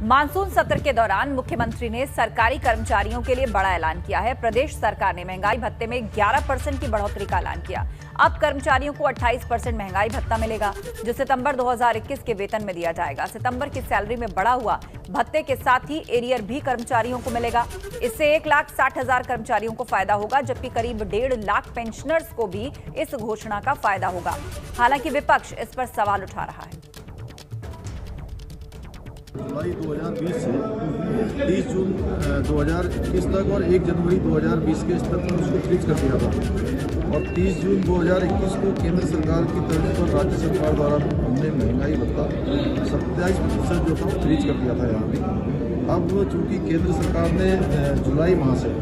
Monsoon सत्र के दौरान मुख्यमंत्री ने सरकारी कर्मचारियों के लिए बड़ा ऐलान किया है। प्रदेश सरकार ने महंगाई भत्ते में 11% की बढ़ोतरी का ऐलान किया। अब कर्मचारियों को 28% महंगाई भत्ता मिलेगा, जो सितंबर 2021 के वेतन में दिया जाएगा। सितंबर की सैलरी में बढ़ा हुआ भत्ते के साथ ही एरियर भी कर्मचारियों को मिलेगा। इससे 1,60,000 कर्मचारियों को फायदा होगा, जबकि करीब 1.5 लाख पेंशनर्स को भी इस घोषणा का फायदा होगा। हालांकि विपक्ष इस पर सवाल उठा रहा है। जुलाई 2020 से 30 जून 2021 तक और 1 जनवरी 2020 के स्तर पर उसको फ्रीज कर दिया था और 30 जून 2021 को केंद्र सरकार की तर्ज पर राज्य सरकार द्वारा हमने महंगाई भत्ता 27% जो था फ्रीज कर दिया था यहाँ पे। अब चूँकि केंद्र सरकार ने जुलाई माह से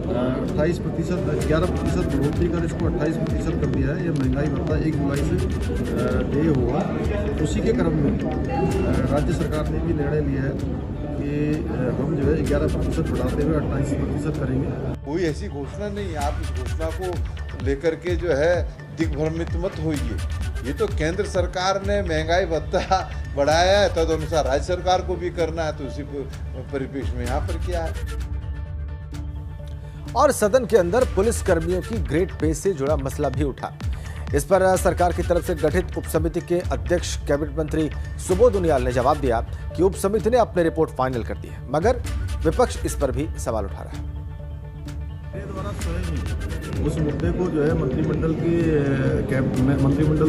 11% बढ़ोतरी कर इसको 28% कर दिया है। ये महंगाई भत्ता 1 जुलाई से देय होगा। उसी के क्रम में राज्य सरकार ने भी निर्णय लिया है कि हम जो है 11% बढ़ाते हुए 28% करेंगे। कोई ऐसी घोषणा नहीं है, आप इस घोषणा को लेकर के जो है दिग्भ्रमित मत होइए। ये तो केंद्र सरकार ने महंगाई भत्ता बढ़ाया है, तदनुसार राज्य सरकार को भी करना है, तो उसी परिप्रेक्ष्य में यहाँ पर क्या है। और सदन के अंदर पुलिस कर्मियों की ग्रेड पे से जुड़ा मसला भी उठा। इस पर सरकार की तरफ से गठित उप समिति के अध्यक्ष कैबिनेट मंत्री सुबोध उनियाल ने जवाब दिया कि उप समिति ने अपनी रिपोर्ट फाइनल कर दी है, मगर विपक्ष इस पर भी सवाल उठा रहा है। द्वारा स्वयं उस मुद्दे को जो है मंत्रिमंडल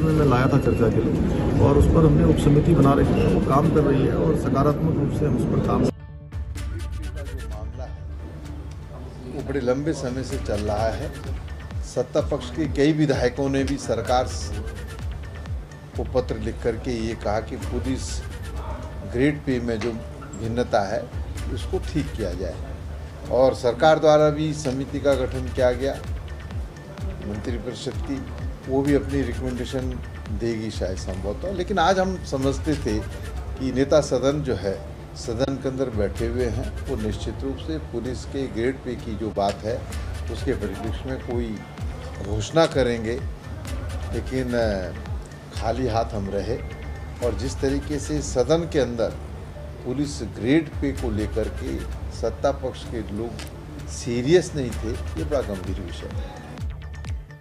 में मैं लाया था चर्चा के लिए, और उस पर हमने उप समिति बना रखी है, वो काम कर रही है और सकारात्मक रूप से हम उस पर काम। वो बड़े लंबे समय से चल रहा है। सत्ता पक्ष के कई विधायकों ने भी सरकार को पत्र लिख करके ये कहा कि पुलिस ग्रेड पे में जो भिन्नता है उसको ठीक किया जाए, और सरकार द्वारा भी समिति का गठन किया गया मंत्रिपरिषद की, वो भी अपनी रिकमेंडेशन देगी शायद संभवतः। लेकिन आज हम समझते थे कि नेता सदन जो है सदन के अंदर बैठे हुए हैं, वो निश्चित रूप से पुलिस के ग्रेड पे की जो बात है उसके परिप्रेक्ष्य में कोई घोषणा करेंगे, लेकिन खाली हाथ हम रहे। और जिस तरीके से सदन के अंदर पुलिस ग्रेड पे को लेकर के सत्ता पक्ष के लोग सीरियस नहीं थे, ये बड़ा गंभीर विषय है।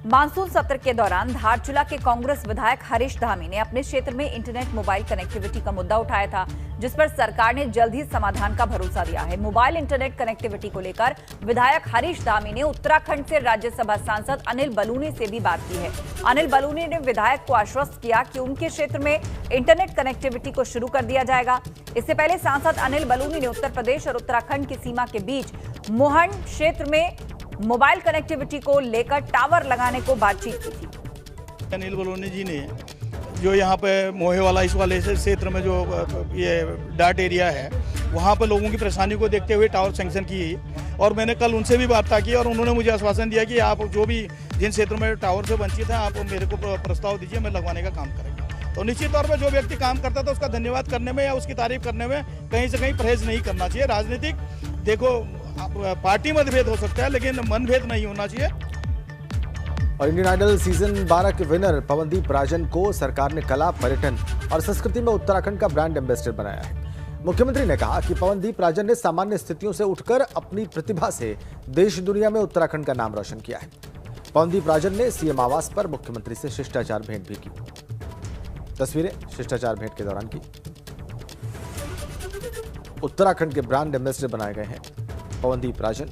मानसून सत्र के दौरान धारचूला के कांग्रेस विधायक हरीश धामी ने अपने क्षेत्र में इंटरनेट मोबाइल कनेक्टिविटी का मुद्दा उठाया था, जिस पर सरकार ने जल्द ही समाधान का भरोसा दिया है। मोबाइल इंटरनेट कनेक्टिविटी को लेकर विधायक हरीश धामी ने उत्तराखंड से राज्यसभा सांसद अनिल बलूनी से भी बात की है। अनिल बलूनी ने विधायक को आश्वस्त किया कि उनके क्षेत्र में इंटरनेट कनेक्टिविटी को शुरू कर दिया जाएगा। इससे पहले सांसद अनिल बलूनी ने उत्तर प्रदेश और उत्तराखंड की सीमा के बीच मोहन क्षेत्र में मोबाइल कनेक्टिविटी को लेकर टावर लगाने को बातचीत की थी। अनिल बलूनी जी ने जो यहाँ पे मोहे वाला इस वाले क्षेत्र में जो ये डाट एरिया है, वहाँ पे लोगों की परेशानी को देखते हुए टावर सैंक्शन की, और मैंने कल उनसे भी वार्ता की और उन्होंने मुझे आश्वासन दिया कि आप जो भी जिन क्षेत्रों में टावर से वंचित हैं, आप मेरे को प्रस्ताव दीजिए, मैं लगवाने का काम करेंगे। तो निश्चित तौर पर जो व्यक्ति काम करता था उसका धन्यवाद करने में या उसकी तारीफ करने में कहीं से कहीं परहेज नहीं करना चाहिए। राजनीतिक देखो पार्टी मतभेद हो सकता है, लेकिन मनभेद नहीं होना चाहिए। और इंडियन आइडल सीजन 12 के विनर पवनदीप राजन को सरकार ने कला, पर्यटन और संस्कृति में उत्तराखंड का ब्रांड एम्बेसडर बनाया है। मुख्यमंत्री ने कहा कि पवनदीप राजन ने सामान्य स्थितियों से उठकर अपनी प्रतिभा से देश दुनिया में उत्तराखंड का नाम रोशन किया है। पवनदीप राजन ने सीएम आवास पर मुख्यमंत्री से शिष्टाचार भेंट भी की। तस्वीरें शिष्टाचार भेंट के दौरान की। उत्तराखंड के ब्रांड एम्बेसडर बनाए गए हैं पवनदीप राजन।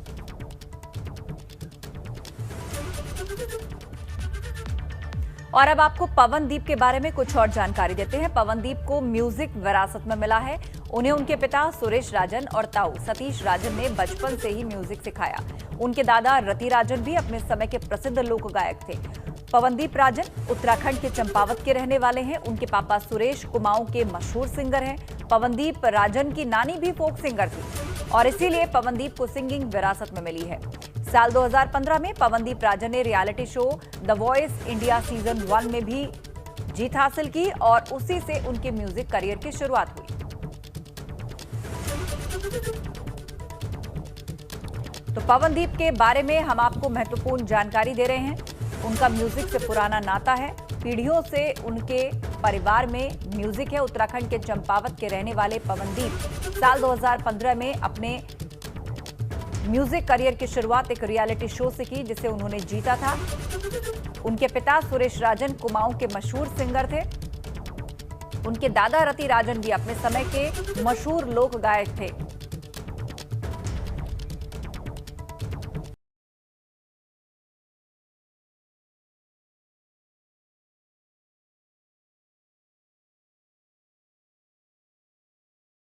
और अब आपको पवनदीप के बारे में कुछ और जानकारी देते हैं। पवनदीप को म्यूजिक विरासत में मिला है। उन्हें उनके पिता सुरेश राजन और ताऊ सतीश राजन ने बचपन से ही म्यूजिक सिखाया। उनके दादा रति राजन भी अपने समय के प्रसिद्ध लोक गायक थे। पवनदीप राजन उत्तराखंड के चंपावत के रहने वाले हैं। उनके पापा सुरेश कुमाऊं के मशहूर सिंगर हैं। पवनदीप राजन की नानी भी फोक सिंगर थी और इसीलिए पवनदीप को सिंगिंग विरासत में मिली है। साल 2015 में पवनदीप राजन ने reality show the voice India season 1 में भी जीत हासिल की और उसी से उनके म्यूजिक करियर की शुरुआत हुई। तो पवनदीप के बारे में हम आपको महत्वपूर्ण जानकारी दे रहे हैं। उनका म्यूजिक से पुराना नाता है। पीढ़ियों से उनके परिवार में म्यूजिक है। उत्तराखंड के चंपावत के रहने वाले पवनदीप साल 2015 में अपने म्यूजिक करियर की शुरुआत एक रियलिटी शो से की, जिसे उन्होंने जीता था। उनके पिता सुरेश राजन कुमाऊं के मशहूर सिंगर थे। उनके दादा रति राजन भी अपने समय के मशहूर लोक गायक थे।